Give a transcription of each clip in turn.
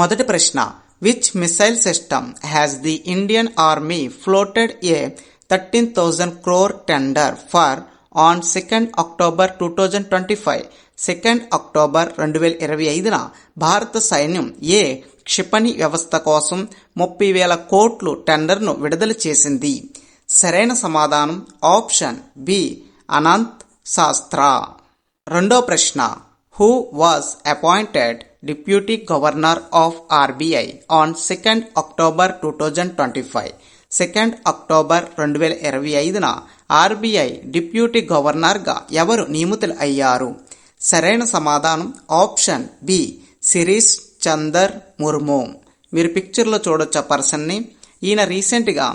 మొదటి ప్రశ్న, which missile system has the Indian army floated A 13,000 crore tender for on 2 October 2025? 2 October 2025న భారత సైన్యం ఏ క్షిపణి వ్యవస్థ కోసం 30,000 కోట్లు టెండర్ను విడుదల చేసింది? సరైన సమాధానం ఆప్షన్ బి అనంత్ శాస్త్ర. రెండో ప్రశ్న, who was appointed deputy governor of RBI on 2 October 2025? 2 October 2025న ఆర్బీఐ డిప్యూటీ గవర్నర్గా ఎవరు నియమితులు అయ్యారు? సరైన సమాధానం ఆప్షన్ బి శిరీష్ చందర్ ముర్ము. మీరు పిక్చర్లో చూడొచ్చు ఆ పర్సన్ని. ఈయన రీసెంట్గా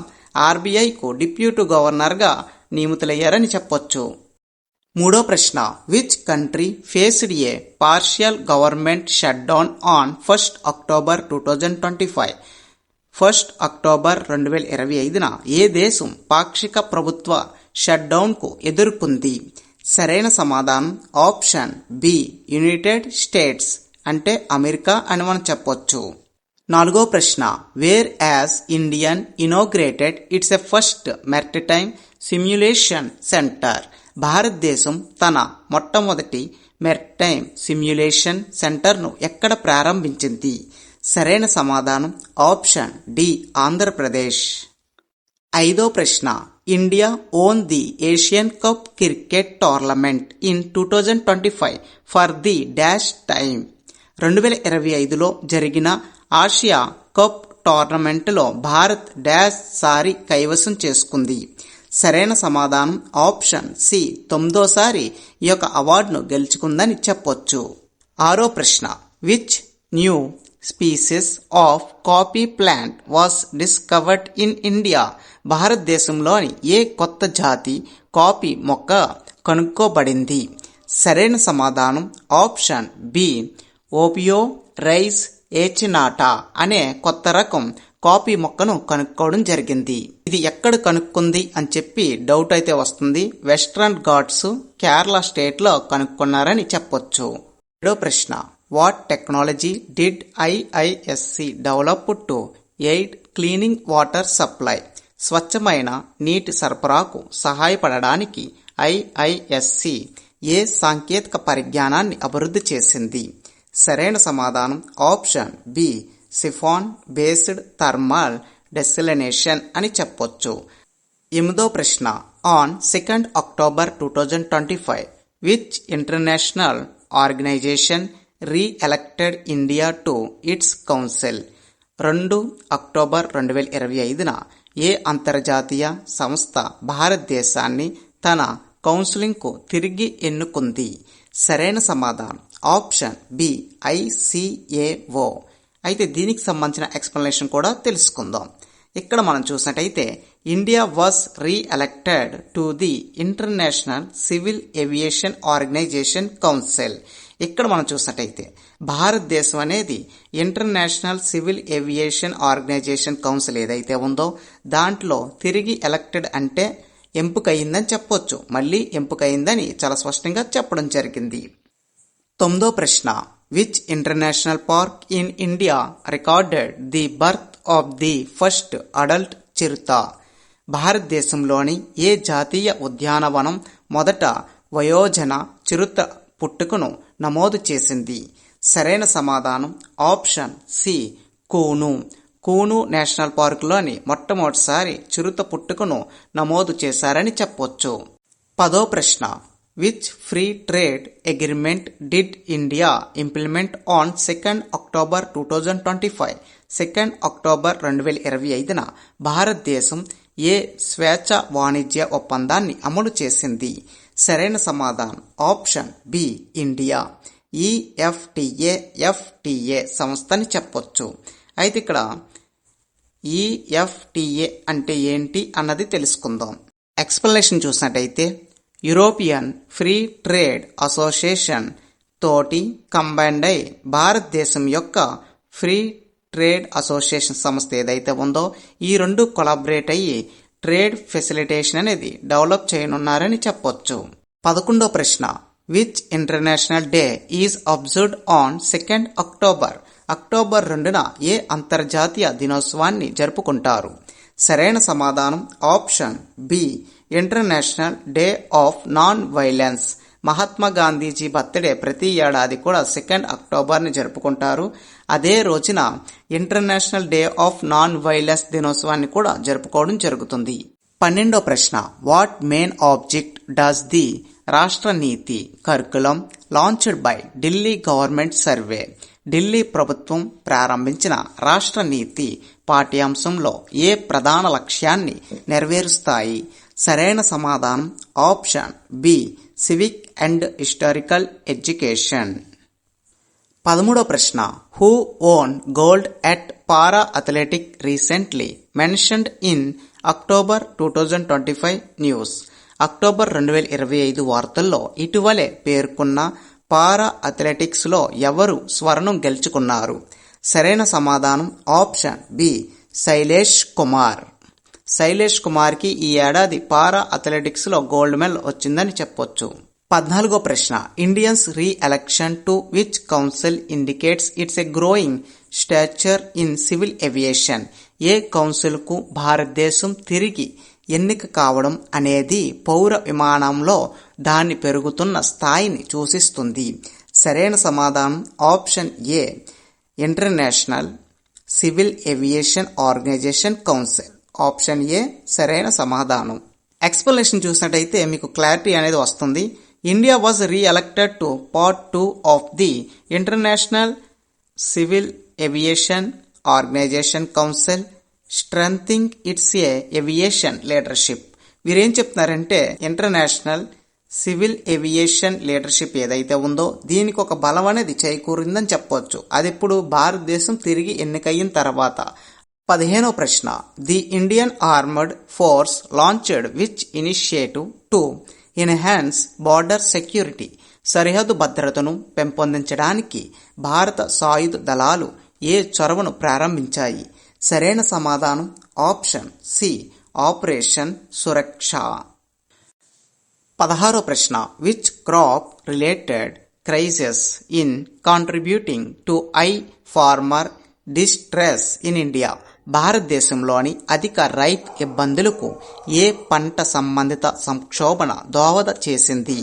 ఆర్బీఐకు డిప్యూటీ గవర్నర్గా నియమితులయ్యారని చెప్పొచ్చు. మూడో ప్రశ్న, which country faced A partial government shut down on 1 October 2025? 1 October 2025న ఏ దేశం పాక్షిక ప్రభుత్వ షట్ డౌన్ కు ఎదుర్కొంది? సరైన సమాధానం ఆప్షన్ బి యునైటెడ్ స్టేట్స్, అంటే అమెరికా అని మనం చెప్పొచ్చు. నాలుగో ప్రశ్న, where as Indian inaugurated it's a first maritime simulation centre? భారతదేశం తన మొట్టమొదటి మెరిటైమ్ సిమ్యులేషన్ సెంటర్ను ఎక్కడ ప్రారంభించింది? సరైన సమాధానం ఆప్షన్ డి ఆంధ్రప్రదేశ్. ఐదో ప్రశ్న, India won the Asian cup cricket tournament in 2025 for the dash time? 2025లో జరిగిన ఆసియా కప్ టోర్నమెంట్లో భారత్ డాష్ సారి కైవసం చేసుకుంది? సరైన సమాధానం ఆప్షన్ సి 9సారి ఈ యొక్క అవార్డును గెలుచుకుందని చెప్పొచ్చు. ఆరో ప్రశ్న, which new species of coffee plant was discovered in India? భారతదేశంలోని ఏ కొత్త జాతి కాఫీ మొక్క కనుక్కోబడింది? సరైన సమాధానం ఆప్షన్ బి ఓపియో రైస్ ఏచినాటా అనే కొత్త రకం కాఫీ మొక్కను కనుక్కోవడం జరిగింది. ఇది ఎక్కడ కనుక్కుంది అని చెప్పి డౌట్ అయితే వస్తుంది. వెస్ట్రన్ ఘాట్స్ కేరళ స్టేట్లో కనుక్కున్నారని చెప్పొచ్చు. ఏడో ప్రశ్న, what technology did IISc develop to aid cleaning water supply? స్వచ్ఛమైన నీటి సరఫరాకు సహాయపడడానికి ఐఐఎస్సి ఏ సాంకేతిక పరిజ్ఞానాన్ని అభివృద్ధి చేసింది? సరైన సమాధానం option B siphon based thermal desalination అని చెప్పొచ్చు. ఎనిమిదో ప్రశ్న, on 2 October 2025 which international organization re-elected India to its council? 2 October 2025న ఏ అంతర్జాతీయ సంస్థ భారతదేశాన్ని తన కౌన్సిలింగ్కు తిరిగి ఎన్నుకుంది? సరైన సమాధానం ఆప్షన్ బి ఐసిఏఓ. అయితే దీనికి సంబంధించిన ఎక్స్ప్లెనేషన్ కూడా తెలుసుకుందాం. ఇక్కడ మనం చూసినట్టయితే India was re-elected to the international civil aviation organization council. ఇక్కడ మనం చూసినట్టయితే భారతదేశం అనేది international civil aviation organization council ఏదైతే ఉందో దాంట్లో తిరిగి ఎలక్టెడ్ అంటే ఎంపికయిందని చెప్పొచ్చు. మళ్ళీ ఎంపికయిందని చాలా స్పష్టంగా చెప్పడం జరిగింది. 9వ ప్రశ్న, which international park in India recorded the birth of the first adult చిరుత? భారతదేశంలోని ఏ జాతీయ ఉద్యానవనం మొదట వయోజన చిరుత పుట్టుకను నమోదు చేసింది? సరైన సమాధానం option C Kuno. Kuno national పార్కులోని మొట్టమొదటిసారి చిరుత పుట్టుకను నమోదు చేశారని చెప్పొచ్చు. 10వ ప్రశ్న, which free trade agreement did India implement on 2 October 2025? 2 October 2025న భారతదేశం ఏ స్వేచ్ఛ వాణిజ్య ఒప్పందాన్ని అమలు చేసింది? సరైన సమాధానం ఆప్షన్ బి ఇండియా ఈఎఫ్టిఏ సంస్థని చెప్పొచ్చు. అయితే ఇక్కడ ఈఎఫ్టిఏ అంటే ఏంటి అన్నది తెలుసుకుందాం. ఎక్స్ప్లెనేషన్ చూసినట్టయితే యూరోపియన్ ఫ్రీ ట్రేడ్ అసోసియేషన్ తోటి కంబైన్డ్ అయి భారతదేశం యొక్క ఫ్రీ ట్రేడ్ అసోసియేషన్ సంస్థ ఏదైతే ఉందో ఈ రెండు కొలాబరేట్ అయ్యి ట్రేడ్ ఫెసిలిటేషన్ అనేది డెవలప్ చేయనున్నారని చెప్పొచ్చు. 11వ ప్రశ్న which international day is observed on 2 October? October 2న ఏ అంతర్జాతీయ దినోత్సవాన్ని జరుపుకుంటారు? సరైన సమాధానం option B international day of non violence. Mahatma Gandhiji birthday ప్రతి ఏడాది కూడా 2 అక్టోబర్ని జరుపుకుంటారు. అదే రోజున international day of non violence దినోత్సవాన్ని కూడా జరుపుకోవడం జరుగుతుంది. 12వ ప్రశ్న what main object does the Rashtra Neeti curriculum launched by Delhi government survey? Delhi ప్రభుత్వం ప్రారంభించిన రాష్ట్ర నీతి పాఠ్యాంశంలో ఏ ప్రధాన లక్ష్యాన్ని నెరవేరుస్తాయి? సరైన సమాధానం option B civic and historical education. 13వ ప్రశ్న who won gold at para athletic recently mentioned in October 2025 news? October 2025 వార్తల్లో ఇటీవలే పేర్కొన్న పారా అథ్లెటిక్స్ లో ఎవరు స్వర్ణం గెలుచుకున్నారు? సరైన సమాధానం ఆప్షన్ బి శైలేష్ కుమార్. శైలేష్ కుమార్ కి ఈ ఏడాది పారా అథ్లెటిక్స్ లో గోల్డ్ మెడల్ వచ్చిందని చెప్పొచ్చు. 14వ ప్రశ్న Indians re election to which council indicates it's a growing స్టాచర్ in civil aviation? A council కు భారతదేశం తిరిగి ఎన్నిక కావడం అనేది పౌర విమానంలో దాని పెరుగుతున్న స్థాయిని సూచిస్తుంది. సరైన సమాధానం option A international civil aviation organization council. Option A సరైన సమాధానం. ఎక్స్ప్లెనేషన్ చూసినట్టయితే మీకు క్లారిటీ అనేది వస్తుంది. India was re-elected to part 2 of the international civil aviation organization council strengthening its aviation leadership. వీరేం చెప్తున్నారంటే ఇంటర్నేషనల్ సివిల్ ఏవియేషన్ లీడర్షిప్ ఏదైతే ఉందో దీనికి ఒక బలం అనేది చేకూరిందని చెప్పొచ్చు. అది ఇప్పుడు భారతదేశం తిరిగి ఎన్నికయిన తర్వాత. 15వ ప్రశ్న the Indian armoured force launched which initiative to enhance border security? సరిహద్దు భద్రతను పెంపొందించడానికి భారత సాయుధ దళాలు ఏ చొరవను ప్రారంభించాయి? సరైన సమాధానం ఆప్షన్ సి ఆపరేషన్ సురక్ష. 16వ ప్రశ్న which crop related crisis in contributing to high farmer distress in India? భారతదేశంలోని అధిక రైతు ఇబ్బందులకు ఏ పంట సంబంధిత సంక్షోభణ దోహద చేసింది?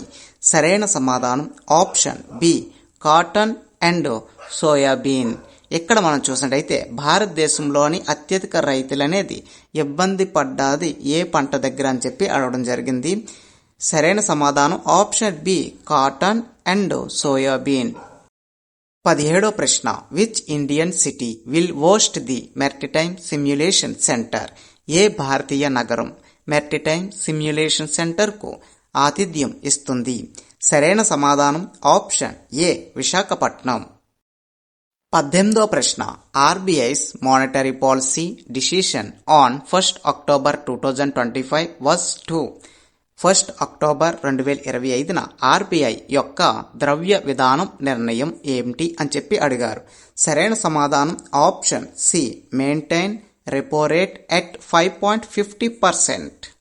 సరైన సమాధానం option B cotton and soybean. ఇక్కడ మనం చూసినట్టయితే భారతదేశంలోని అత్యధిక రైతులు అనేది ఇబ్బంది పడ్డాది ఏ పంట దగ్గర అని చెప్పి అడగడం జరిగింది. సరైన సమాధానం option B cotton and soybean. 17వ ప్రశ్న which Indian city will host the maritime simulation centre? ఏ భారతీయ నగరం మెర్టిటైమ్ సిమ్యులేషన్ సెంటర్ కు ఆతిథ్యం ఇస్తుంది? సరైన సమాధానం ఆప్షన్ ఏ విశాఖపట్నం. 18వ ప్రశ్న RBI's monetary policy decision on 1 October 2025 was to 1 October 2025న ఆర్బీఐ యొక్క ద్రవ్య విధానం నిర్ణయం ఏమిటి అని చెప్పి అడిగారు. సరైన సమాధానం option C maintain repo rate at 5.50%.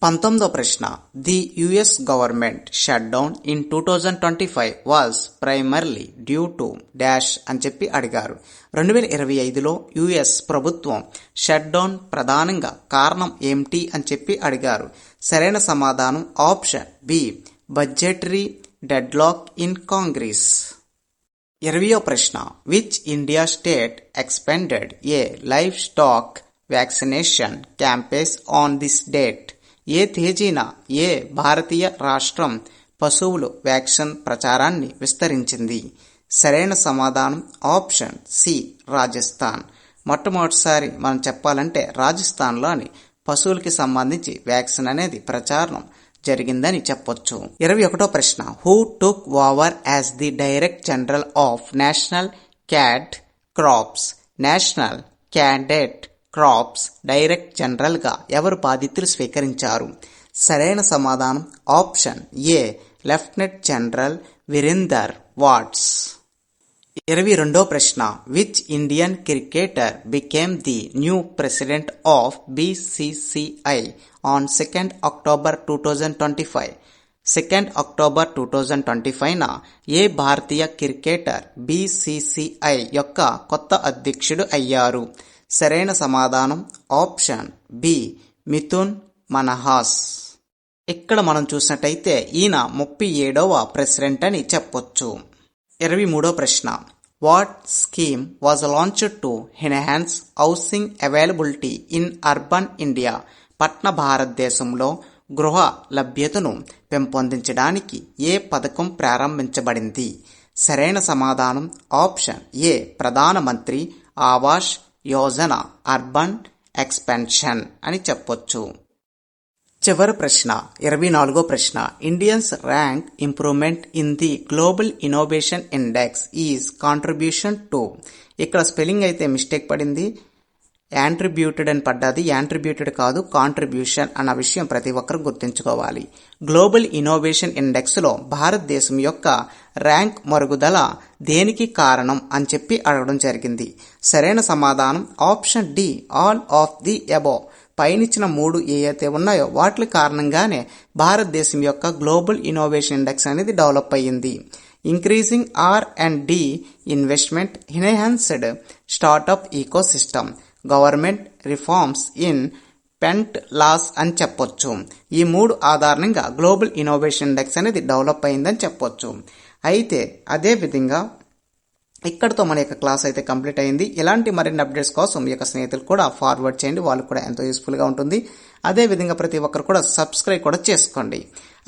19వ ప్రశ్న the US government shut down in 2025 was primarily due to dash అని చెప్పి అడిగారు. 2025లో యుఎస్ ప్రభుత్వం షట్ డౌన్ ప్రధానంగా కారణం ఏమిటి అని చెప్పి అడిగారు. సరైన సమాధానం option B budgetary deadlock in Congress. 20వ ప్రశ్న which India state expanded a livestock vaccination campaign on this date? ఏ తేదీన ఏ భారతీయ రాష్ట్రం పశువులు వ్యాక్సిన్ ప్రచారాన్ని విస్తరించింది? సరైన సమాధానం ఆప్షన్ సి రాజస్థాన్. మొట్టమొదటిసారి మనం చెప్పాలంటే రాజస్థాన్లోని పశువులకి సంబంధించి వ్యాక్సిన్ అనేది ప్రచారం జరిగిందని చెప్పొచ్చు. 21వ ప్రశ్న who took over as the director general of national cadet corps? National cadet corps director general గా ఎవరు బాధ్యతలు స్వీకరించారు? సరైన సమాధానం option A lieutenant general Virendra Vats. 22వ ప్రశ్న which Indian cricketer became the new president of BCCI on 2 October 2025? 2 October 2025న ఏ భారతీయ క్రికెటర్ బీసీసీఐ యొక్క కొత్త అధ్యక్షుడు అయ్యారు? సరైన సమాధానం ఆప్షన్ బి మిథున్ మన్హాస్. ఇక్కడ మనం చూసినట్టయితే ఈయన 37వ ప్రెసిడెంట్ అని చెప్పొచ్చు. 23వ ప్రశ్న. What scheme was launched to enhance housing availability in urban India? పట్టణ భారతదేశంలో గృహ లభ్యతను పెంపొందించడానికి ఏ పథకం ప్రారంభించబడింది? సరైన సమాధానం ఆప్షన్ ఏ ప్రధానమంత్రి ఆవాస్ యోజన అర్బన్ ఎక్స్పెన్షన్ అని చెప్పొచ్చు. చివరి ప్రశ్న 24వ ప్రశ్న. Indians rank improvement in the global innovation index is contribution to. ఇక్కడ స్పెల్లింగ్ అయితే మిస్టేక్ పడింది, యాంట్రిబ్యూటెడ్ అని పడ్డది. యాంట్రిబ్యూటెడ్ కాదు, కాంట్రిబ్యూషన్ అన్న విషయం ప్రతి ఒక్కరు గుర్తుంచుకోవాలి. గ్లోబల్ ఇన్నోవేషన్ ఇండెక్స్లో భారతదేశం యొక్క ర్యాంక్ మరుగుదల దేనికి కారణం అని చెప్పి అడగడం జరిగింది. సరైన సమాధానం option D all of the above. పైనిచ్చిన 3 ఏవైతే ఉన్నాయో వాటి కారణంగానే భారతదేశం యొక్క గ్లోబల్ ఇన్నోవేషన్ ఇండెక్స్ అనేది డెవలప్ అయ్యింది. Increasing R&D investment, enhanced startup ecosystem, government reforms in patent laws అని చెప్పొచ్చు. ఈ 3 ఆధారంగా గ్లోబల్ ఇన్నోవేషన్ ఇండెక్స్ అనేది డెవలప్ అయిందని చెప్పొచ్చు. అయితే అదే విధంగా ఇక్కడతో మన యొక్క క్లాస్ అయితే కంప్లీట్ అయింది. ఇలాంటి మరిన్ని అప్డేట్స్ కోసం మీ యొక్క స్నేహితులు కూడా ఫార్వర్డ్ చేయండి, వాళ్ళకు కూడా ఎంతో యూస్ఫుల్గా ఉంటుంది. అదే విధంగా ప్రతి ఒక్కరు కూడా సబ్స్క్రైబ్ కూడా చేసుకోండి.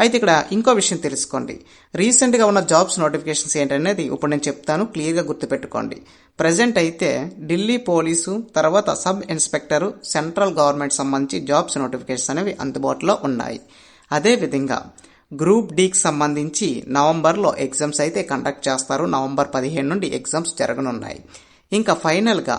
అయితే ఇక్కడ ఇంకో విషయం తెలుసుకోండి. రీసెంట్గా ఉన్న జాబ్స్ నోటిఫికేషన్స్ ఏంటనేది ఇప్పుడు నేను చెప్తాను, క్లియర్గా గుర్తుపెట్టుకోండి. ప్రజెంట్ అయితే ఢిల్లీ పోలీసు, తర్వాత సబ్ ఇన్స్పెక్టరు, సెంట్రల్ గవర్నమెంట్ సంబంధించి జాబ్స్ నోటిఫికేషన్స్ అనేవి అందుబాటులో ఉన్నాయి. అదేవిధంగా గ్రూప్ డీకి సంబంధించి నవంబర్లో ఎగ్జామ్స్ అయితే కండక్ట్ చేస్తారు. నవంబర్ 15 నుండి ఎగ్జామ్స్ జరగనున్నాయి. ఇంకా ఫైనల్గా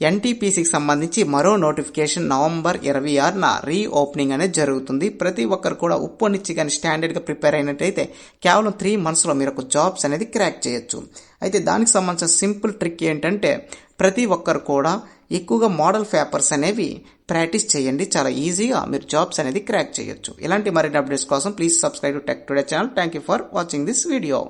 ఎన్టీపీసీకి సంబంధించి మరో నోటిఫికేషన్ నవంబర్ 26న రీఓపెనింగ్ అనేది జరుగుతుంది. ప్రతి ఒక్కరు కూడా ఉప్పొనిచ్చి కానీ స్టాండర్డ్గా ప్రిపేర్ అయినట్టయితే కేవలం 3 monthsలో మీరు ఒక జాబ్స్ అనేది క్రాక్ చేయొచ్చు. అయితే దానికి సంబంధించిన సింపుల్ ట్రిక్ ఏంటంటే ప్రతి ఒక్కరు కూడా ఎక్కువగా మోడల్ పేపర్స్ అనేవి ప్రాక్టీస్ చేయండి. చాలా ఈజీగా మీరు జాబ్స్ అనేది క్రాక్ చేయొచ్చు. ఇలాంటి మరిన్ని అప్డేట్స్ కోసం please subscribe to tech today channel. Thank you for watching this video.